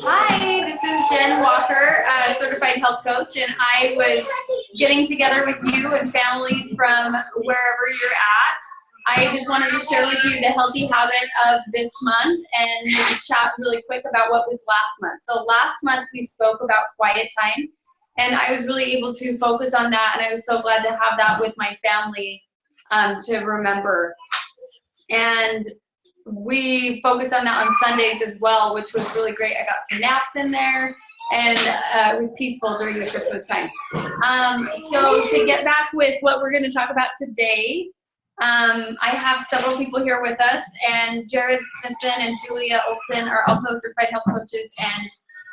Hi, this is Jen Walker, certified health coach, and I was getting together with you and families from wherever you're at. I just wanted to share with you the healthy habit of this month and maybe chat really quick about what was last month. So last month we spoke about quiet time, and I was really able to focus on that, and I was so glad to have that with my family to remember. And we focused on that on Sundays as well, which was really great. I got some naps in there, and it was peaceful during the Christmas time. So to get back with what we're going to talk about today, I have several people here with us, and Jared Smithson and Julia Olson are also certified health coaches, and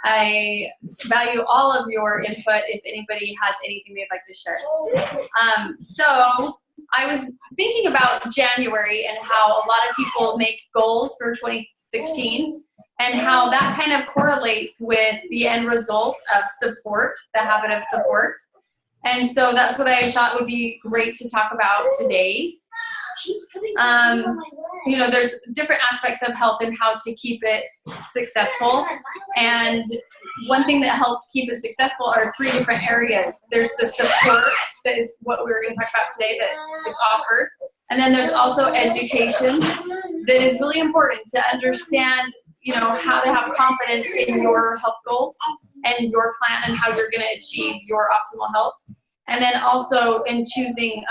I value all of your input if anybody has anything they'd like to share. So I was thinking about January and how a lot of people make goals for 2016 and how that kind of correlates with the end result of support, the habit of support. And so that's what I thought would be great to talk about today. You know, there's different aspects of health and how to keep it successful. And one thing that helps keep it successful are three different areas. There's the support, that is what we were going to talk about today, that is offered. And then there's also education that is really important to understand, you know, how to have confidence in your health goals and your plan and how you're going to achieve your optimal health. And then also in choosing,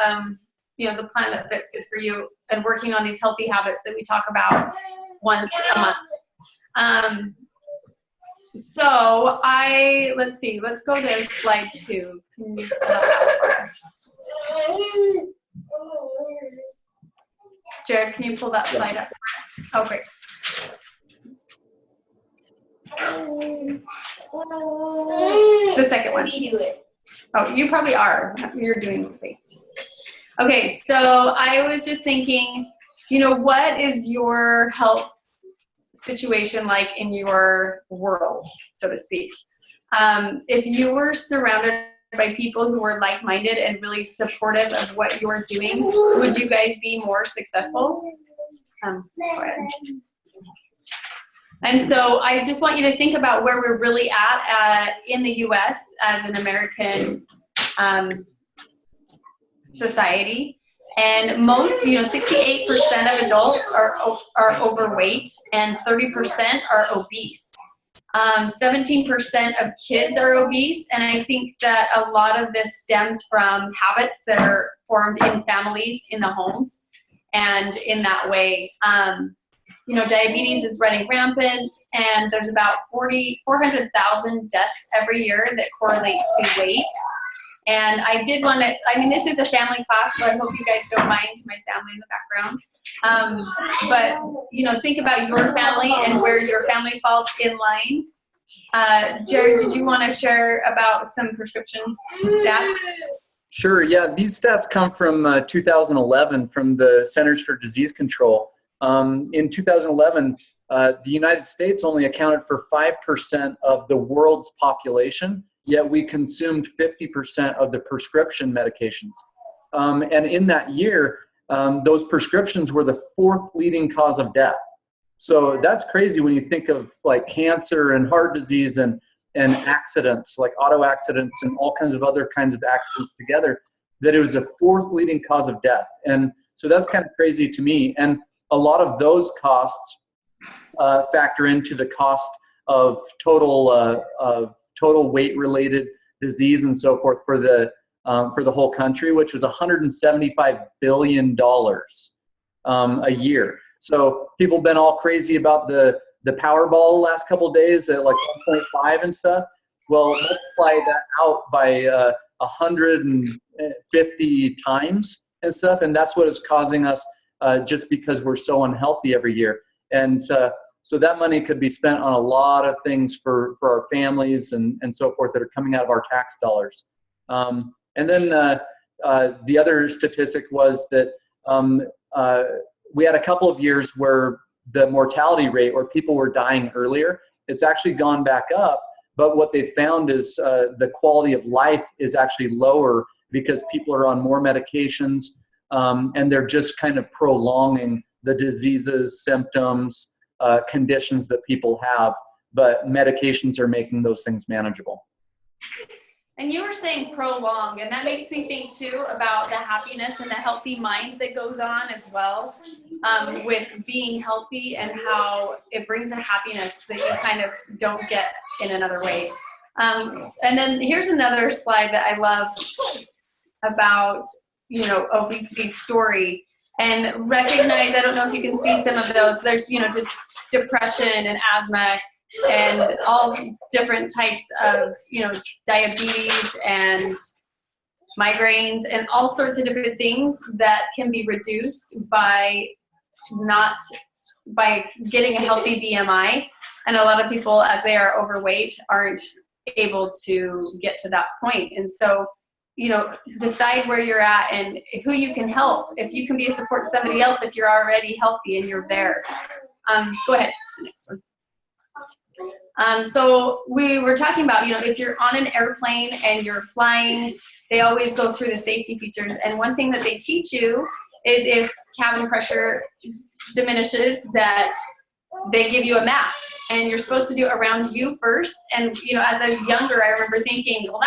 you know, the plan that fits good for you and working on these healthy habits that we talk about once a month. So let's see, let's go to slide 2. Can you pull that up for us? Jared, can you pull that slide up? Oh, great. The second one. Oh, you probably are. You're doing great. Okay, so I was just thinking, you know, what is your health situation like in your world, so to speak? If you were surrounded by people who were like-minded and really supportive of what you are doing, would you guys be more successful? Go ahead. And so I just want you to think about where we're really at in the U.S. as an American society. And most, you know, 68% of adults are overweight and 30% are obese. 17% of kids are obese, and I think that a lot of this stems from habits that are formed in families, in the homes, and in that way, you know, diabetes is running rampant, and there's about 400,000 deaths every year that correlate to weight. And I did want to, I mean, this is a family class, so I hope you guys don't mind my family in the background. But, you know, think about your family and where your family falls in line. Jared, did you want to share about some prescription stats? Sure, yeah. These stats come from 2011 from the Centers for Disease Control. In 2011, the United States only accounted for 5% of the world's population, yet we consumed 50% of the prescription medications. And in that year, those prescriptions were the 4th leading cause of death. So that's crazy when you think of like cancer and heart disease and accidents, like auto accidents and all kinds of other kinds of accidents together, that it was the 4th leading cause of death. And so that's kind of crazy to me. And a lot of those costs factor into the cost of total weight-related disease and so forth for the whole country, which was $175 billion a year. So people have been all crazy about the Powerball the last couple of days at like 1.5 and stuff. Well, multiply that out by 150 times and stuff, and that's what is causing us just because we're so unhealthy every year. And so that money could be spent on a lot of things for our families and so forth that are coming out of our tax dollars. And then the other statistic was that we had a couple of years where the mortality rate, where people were dying earlier, it's actually gone back up. But what they found is the quality of life is actually lower because people are on more medications, and they're just kind of prolonging the diseases, symptoms, conditions that people have, but medications are making those things manageable. And you were saying prolong, and that makes me think too about the happiness and the healthy mind that goes on as well, with being healthy, and how it brings a happiness that you kind of don't get in another way. And then here's another slide that I love about, you know, obesity story, and recognize, I don't know if you can see some of those, there's, you know, depression and asthma and all different types of, you know, diabetes and migraines and all sorts of different things that can be reduced by getting a healthy BMI. And a lot of people, as they are overweight, aren't able to get to that point. And so, you know, decide where you're at and who you can help. If you can be a support to somebody else, if you're already healthy and you're there. Go ahead to the next one. So we were talking about, you know, if you're on an airplane and you're flying, they always go through the safety features. And one thing that they teach you is if cabin pressure diminishes, that they give you a mask, and you're supposed to do it around you first. And, you know, as I was younger, I remember thinking, well,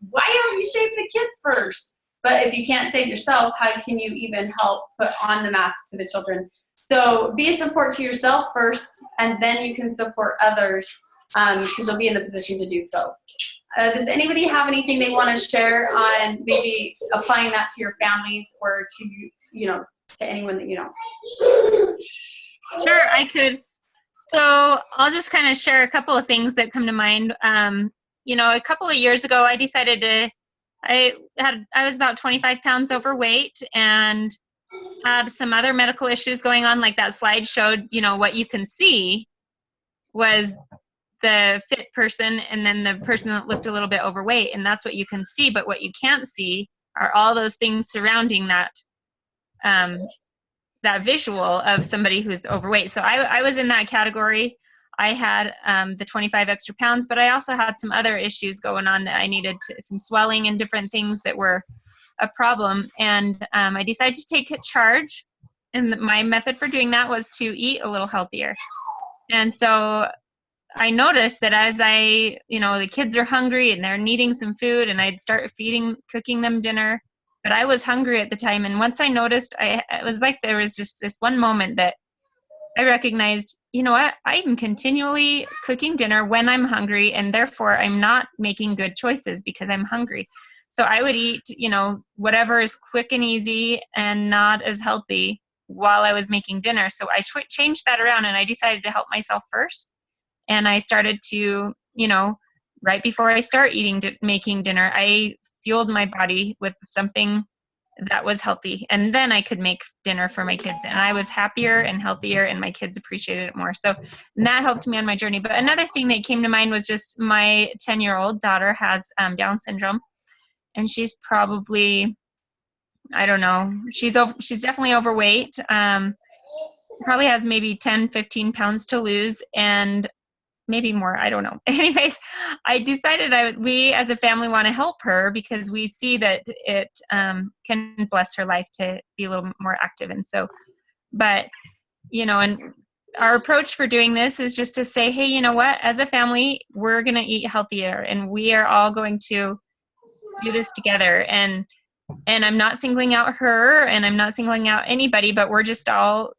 why don't we save the kids first? But if you can't save yourself, how can you even help put on the mask to the children? So be a support to yourself first, and then you can support others, because you'll be in the position to do so. Does anybody have anything they want to share on maybe applying that to your families or to, you know, to anyone that you know? Sure, I could. So I'll just kind of share a couple of things that come to mind. You know, a couple of years ago, I decided I was about 25 pounds overweight and had some other medical issues going on. Like that slide showed, you know, what you can see was the fit person and then the person that looked a little bit overweight, and that's what you can see. But what you can't see are all those things surrounding that that visual of somebody who's overweight. So I was in that category. I had the 25 extra pounds, but I also had some other issues going on that I needed some swelling and different things that were a problem. And I decided to take charge. And my method for doing that was to eat a little healthier. And so I noticed that as you know, the kids are hungry and they're needing some food, and I'd start cooking them dinner. But I was hungry at the time, and once I noticed, it was like there was just this one moment that I recognized, you know what, I'm continually cooking dinner when I'm hungry, and therefore I'm not making good choices because I'm hungry. So I would eat, you know, whatever is quick and easy and not as healthy while I was making dinner. So I changed that around, and I decided to help myself first. And I started to, you know, right before I start making dinner, I fueled my body with something that was healthy. And then I could make dinner for my kids. And I was happier and healthier, and my kids appreciated it more. So that helped me on my journey. But another thing that came to mind was just my 10-year-old daughter has Down syndrome. And she's probably, I don't know, she's definitely overweight. Probably has maybe 10, 15 pounds to lose. And maybe more, I don't know. Anyways, I decided we as a family want to help her because we see that it can bless her life to be a little more active. And so, but, you know, and our approach for doing this is just to say, hey, you know what, as a family, we're going to eat healthier, and we are all going to do this together. And I'm not singling out her, and I'm not singling out anybody, but we're just all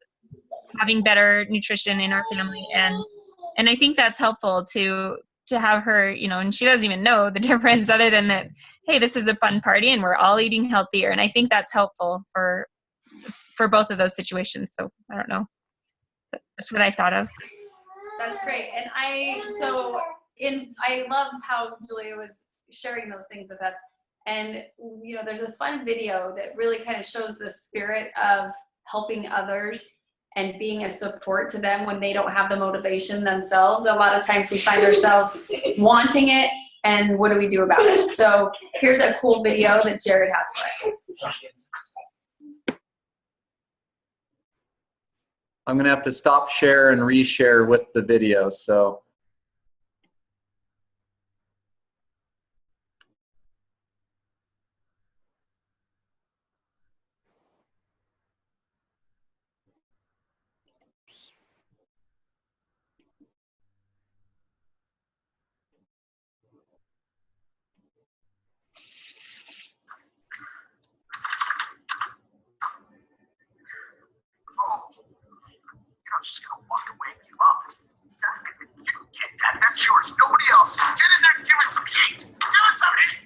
having better nutrition in our family. And I think that's helpful to have her, you know, and she doesn't even know the difference other than that, hey, this is a fun party and we're all eating healthier. And I think that's helpful for both of those situations. So I don't know. That's what I thought of. That's great. And I love how Julia was sharing those things with us. And, you know, there's a fun video that really kind of shows the spirit of helping others and being a support to them when they don't have the motivation themselves. A lot of times we find ourselves wanting it, and what do we do about it? So here's a cool video that Jared has for us. I'm going to have to stop share and reshare with the video. So not just gonna walk away and give up. Exactly. You can get that. That's yours. Nobody else. Get in there and give it some heat. Give it some heat.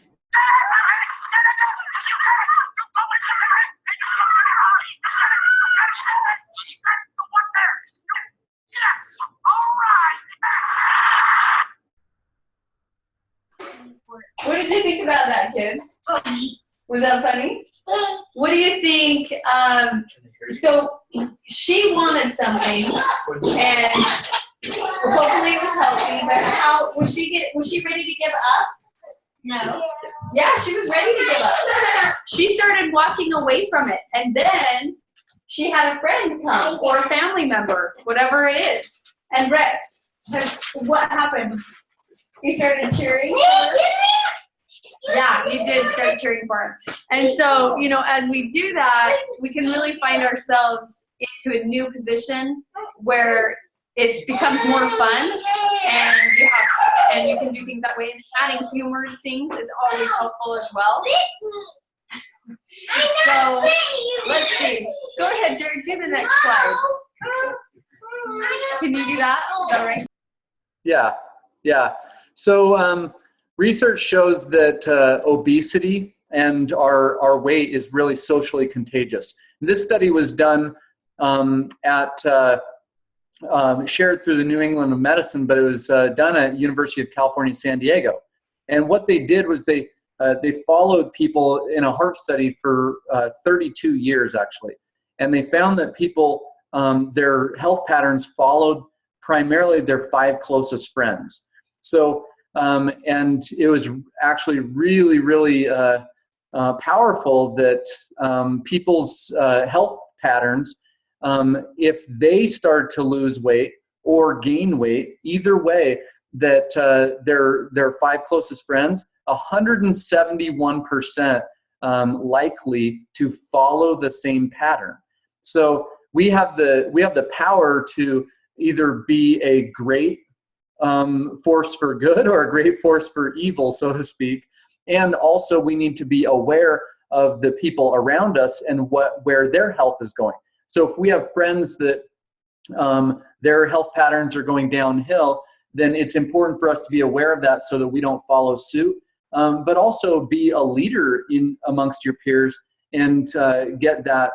Yes. All right. What did you think about that, kids? Was that funny? What do you think? So she wanted something, and hopefully it was healthy. But how was she ready to give up? No. Yeah, she was ready to give up. She started walking away from it, and then she had a friend come or a family member, whatever it is. And Rex, what happened? He started cheering. Yeah, you did start cheering for him. And so, you know, as we do that, we can really find ourselves into a new position where it becomes more fun, and you can do things that way. And adding humor to things is always helpful as well. So let's see. Go ahead, Jared, do the next slide. Can you do that? Is that right? Yeah. So research shows that obesity and our weight is really socially contagious. This study was done shared through the New England of Medicine, but it was done at University of California, San Diego. And what they did was they followed people in a heart study for 32 years, actually. And they found that people, their health patterns followed primarily their 5 closest friends. So, and it was actually really, really powerful that people's health patterns, if they start to lose weight or gain weight, either way, that their 5 closest friends, 171% likely to follow the same pattern. So we have the power to either be a great force for good or a great force for evil, so to speak. And also we need to be aware of the people around us and where their health is going. So if we have friends that their health patterns are going downhill, then it's important for us to be aware of that so that we don't follow suit, but also be a leader amongst your peers and get that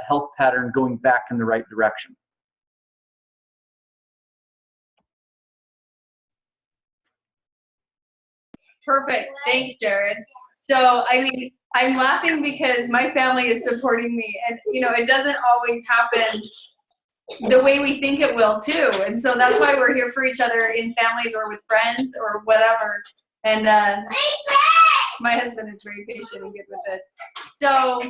health pattern going back in the right direction. Perfect. Thanks, Jared. So, I mean, I'm laughing because my family is supporting me, and you know, it doesn't always happen the way we think it will too. And so that's why we're here for each other in families or with friends or whatever. And my husband is very patient and good with this. So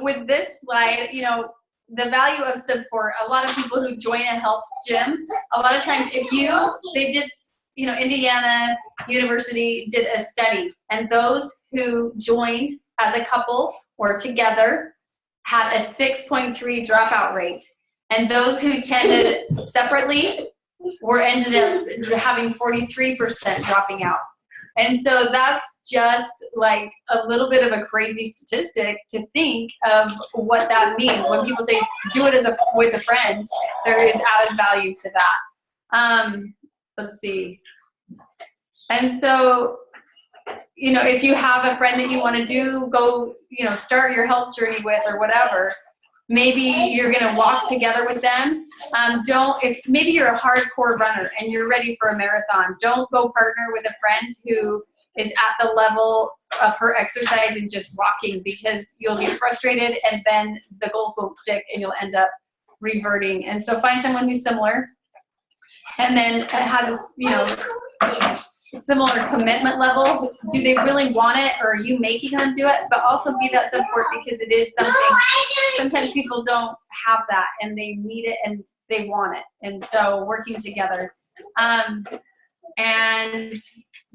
with this slide, you know, the value of support. A lot of people who join a health gym, a lot of times they did, you know, Indiana University did a study, and those who joined as a couple or together had a 6.3 dropout rate. And those who attended separately ended up having 43% dropping out. And so that's just like a little bit of a crazy statistic to think of what that means. When people say do it with a friend, there is added value to that. Let's see. And so, you know, if you have a friend that you want to go, you know, start your health journey with or whatever, maybe you're going to walk together with them. If maybe you're a hardcore runner and you're ready for a marathon, don't go partner with a friend who is at the level of her exercise and just walking, because you'll get frustrated and then the goals won't stick and you'll end up reverting. And so find someone who's similar and then has, you know, similar commitment level. Do they really want it, or are you making them do it? But also be that support, because it is something, sometimes people don't have that and they need it and they want it. And so working together and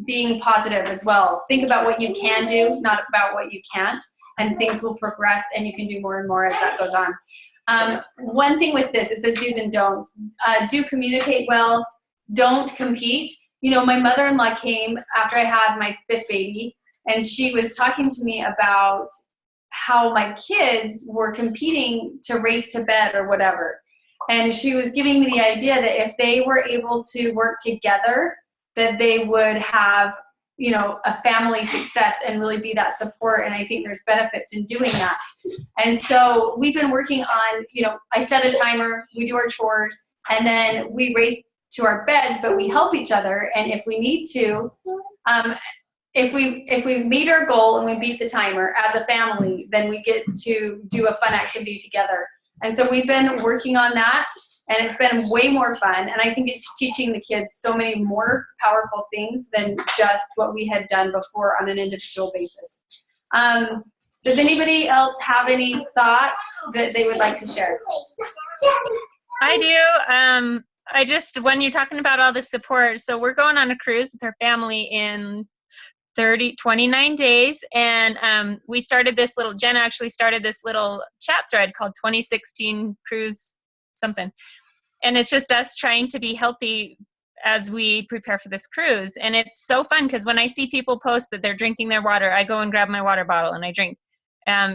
being positive as well. Think about what you can do, not about what you can't, and things will progress and you can do more and more as that goes on. One thing with this, it says do's and don'ts. Do communicate well, don't compete. You know, my mother-in-law came after I had my 5th baby, and she was talking to me about how my kids were competing to race to bed or whatever. And she was giving me the idea that if they were able to work together, that they would have, you know, a family success and really be that support. And I think there's benefits in doing that. And so we've been working on, you know, I set a timer, we do our chores, and then we race to our beds, but we help each other. And if we need to, if we meet our goal and we beat the timer as a family, then we get to do a fun activity together. And so we've been working on that, and it's been way more fun. And I think it's teaching the kids so many more powerful things than just what we had done before on an individual basis. Does anybody else have any thoughts that they would like to share? I do. I just, when you're talking about all the support, so we're going on a cruise with our family in 29 days. And we started this little, Jen actually started this little chat thread called 2016 Cruise something. And it's just us trying to be healthy as we prepare for this cruise. And it's so fun because when I see people post that they're drinking their water, I go and grab my water bottle and I drink.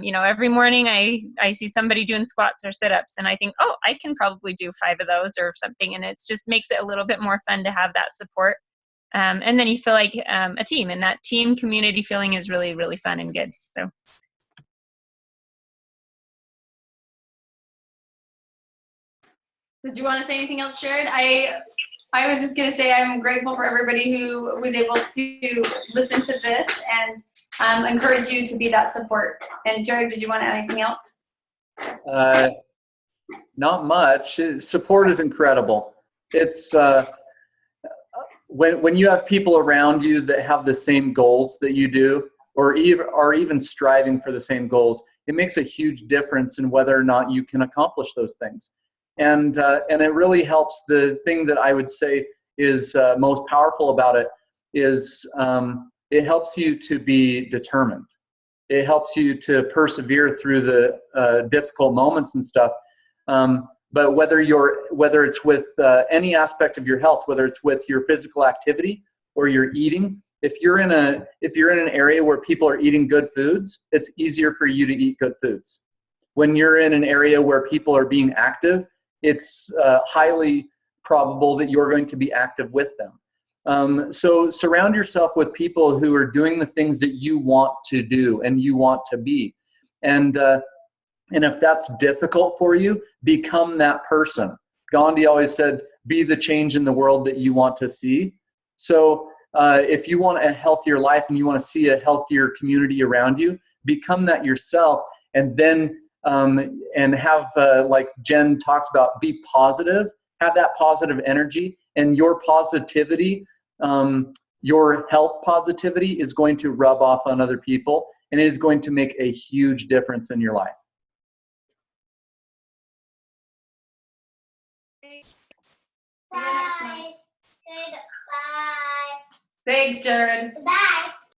You know, every morning I see somebody doing squats or sit-ups and I think, oh, I can probably do 5 of those or something. And it just makes it a little bit more fun to have that support. And then you feel like a team, and that team community feeling is really, really fun and good. So. Did you want to say anything else, Jared? I was just going to say I'm grateful for everybody who was able to listen to this and encourage you to be that support. And Jared, did you want to add anything else? Not much. Support is incredible. It's when you have people around you that have the same goals that you do, or even striving for the same goals, it makes a huge difference in whether or not you can accomplish those things. And it really helps. The thing that I would say is most powerful about it is it helps you to be determined. It helps you to persevere through the difficult moments and stuff. But whether it's with any aspect of your health, whether it's with your physical activity or your eating, if you're in an area where people are eating good foods, it's easier for you to eat good foods. When you're in an area where people are being active, it's highly probable that you're going to be active with them. So surround yourself with people who are doing the things that you want to do and you want to be. And if that's difficult for you, become that person. Gandhi always said, be the change in the world that you want to see. So if you want a healthier life and you want to see a healthier community around you, become that yourself, and then and have, like Jen talked about, be positive, have that positive energy, and your positivity, your health positivity is going to rub off on other people, and it is going to make a huge difference in your life. Bye. Goodbye. Thanks, Jared. Bye.